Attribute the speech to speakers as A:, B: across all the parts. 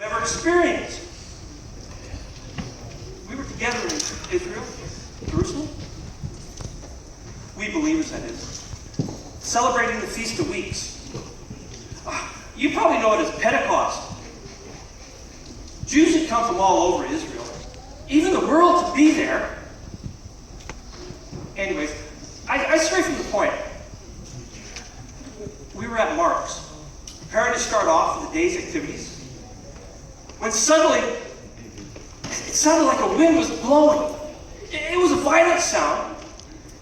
A: ever experienced. We were together in Israel, Jerusalem. We believers, that is, celebrating the Feast of Weeks. You probably know it as Pentecost. Jews had come from all over Israel, even the world, to be there. Anyways, I stray from the point. We were at Mark's, preparing to start off with the day's activities, when suddenly, it sounded like a wind was blowing. It was a violent sound,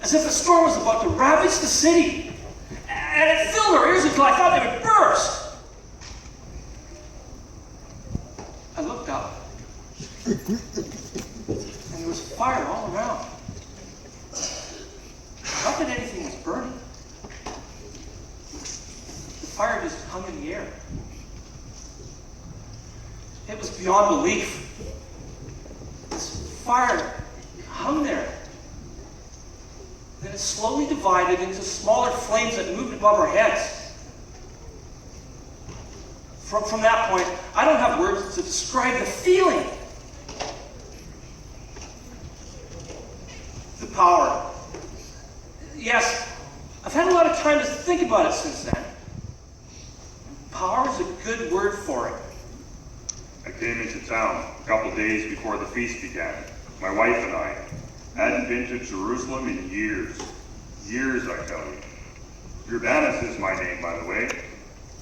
A: as if a storm was about to ravage the city. And it filled our ears until I thought they would burst. I looked up, and there was fire all around. Not that anything was burning. The fire just hung in the air. It was beyond belief. This fire hung there. Then it slowly divided into smaller flames that moved above our heads. From that point, I don't have words to describe the feeling. The power. Yes, I've had a lot of time to think about it since then. Power is a good word for it.
B: I came into town a couple days before the feast began. My wife and I hadn't been to Jerusalem in years. Years, I tell you. Urbanus is my name, by the way.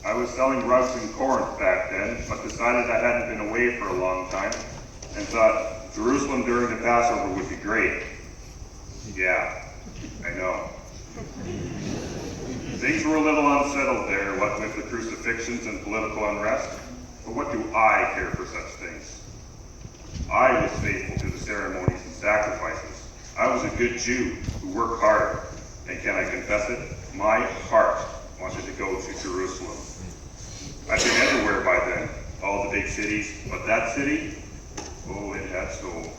B: I was selling rugs in Corinth back then, but decided I hadn't been away for a long time, and thought Jerusalem during the Passover would be great. Yeah, I know. Things were a little unsettled there, what with the crucifixions and political unrest, but what do I care for such things? I was faithful to the ceremonies and sacrifices. I was a good Jew who worked hard, and can I confess it? My heart wanted to go to Jerusalem. I've been everywhere by then, all the big cities, but that city, oh, it had soul.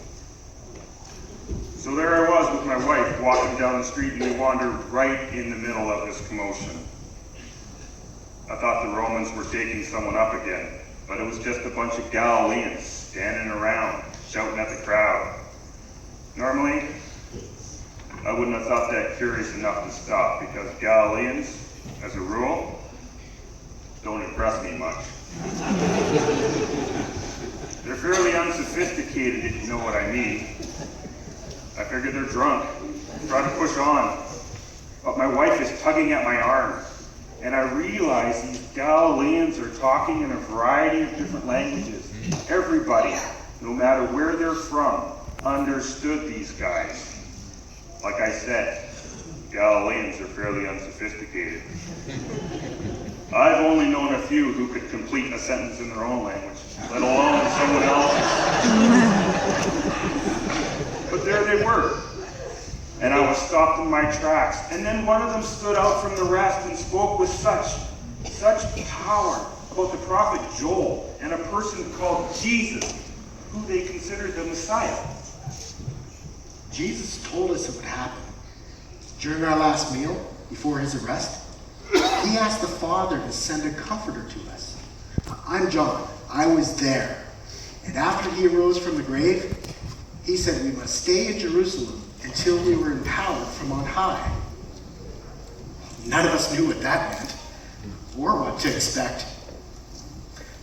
B: So there I was with my wife walking down the street, and we wandered right in the middle of this commotion. I thought the Romans were taking someone up again, but it was just a bunch of Galileans standing around, shouting at the crowd. Normally, I wouldn't have thought that curious enough to stop, because Galileans, as a rule, don't impress me much. They're fairly unsophisticated, if you know what I mean. I figure they're drunk, try to push on, but my wife is tugging at my arm, and I realize these Galileans are talking in a variety of different languages. Everybody, no matter where they're from, understood these guys. Like I said, Galileans are fairly unsophisticated. I've only known a few who could complete a sentence in their own language, let alone someone else's. But there they were, and I was stopped in my tracks. And then one of them stood out from the rest and spoke with such power about the prophet Joel and a person called Jesus, who they considered the Messiah.
C: Jesus told us it would happen. During our last meal, before his arrest, he asked the Father to send a comforter to us. I'm John. I was there. And after he arose from the grave, he said we must stay in Jerusalem until we were empowered from on high. None of us knew what that meant, or what to expect.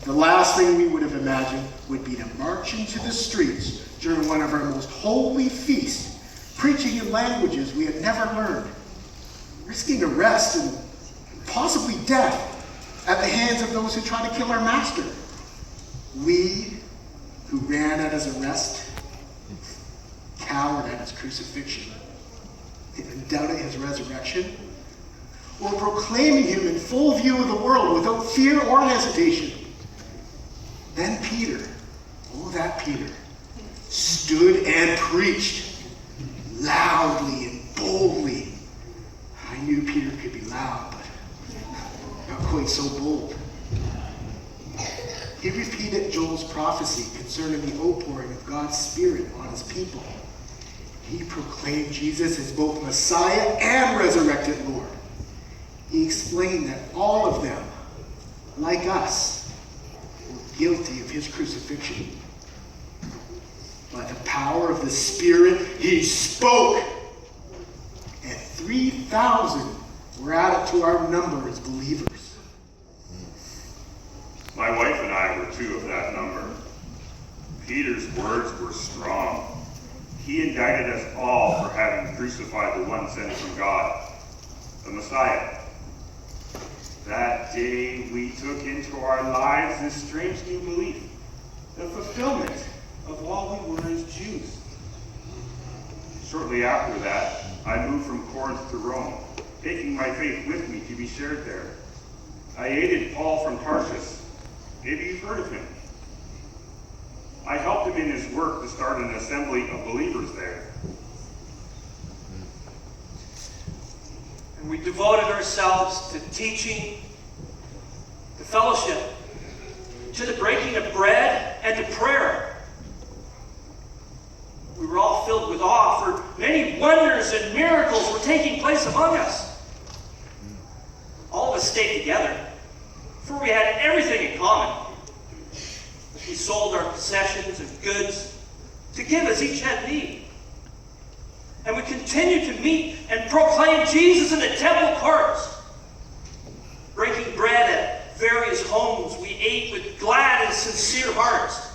C: The last thing we would have imagined would be to march into the streets during one of our most holy feasts, preaching in languages we had never learned, risking arrest and possibly death at the hands of those who tried to kill our master. We, who ran at his arrest, cowered at his crucifixion, and doubted his resurrection, were proclaiming him in full view of the world without fear or hesitation. Then Peter, oh that Peter, stood and preached loudly and boldly. I knew Peter could be loud, but not quite so bold. He repeated Joel's prophecy concerning the outpouring of God's Spirit on his people. He proclaimed Jesus as both Messiah and resurrected Lord. He explained that all of them, like us, were guilty of his crucifixion. By the power of the Spirit, he spoke, and 3,000 were added to our number as believers.
B: My wife and I were two of that number. Peter's words were strong. He indicted us all for having crucified the one sent from God, the Messiah. That day we took into our lives this strange new belief, the fulfillment of all we were as Jews. Shortly after that, I moved from Corinth to Rome, taking my faith with me to be shared there. I aided Paul from Tarsus. Maybe you've heard of him. I helped him in his work to start an assembly of believers there.
A: And we devoted ourselves to teaching, to fellowship, to the breaking of bread, and to prayer. We were all filled with awe, for many wonders and miracles were taking place among us. All of us stayed together, for we had everything in common. We sold our possessions and goods to give as each had need. And we continued to meet and proclaim Jesus in the temple courts. Breaking bread at various homes, we ate with glad and sincere hearts,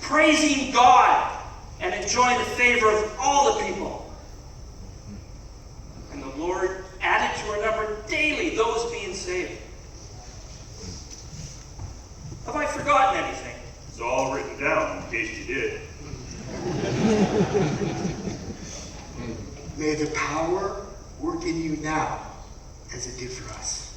A: praising God and enjoying the favor of all the people. And the Lord added to our number daily those being saved. Have I forgotten anything?
B: It's all written down in case you did.
C: May the power work in you now as it did for us.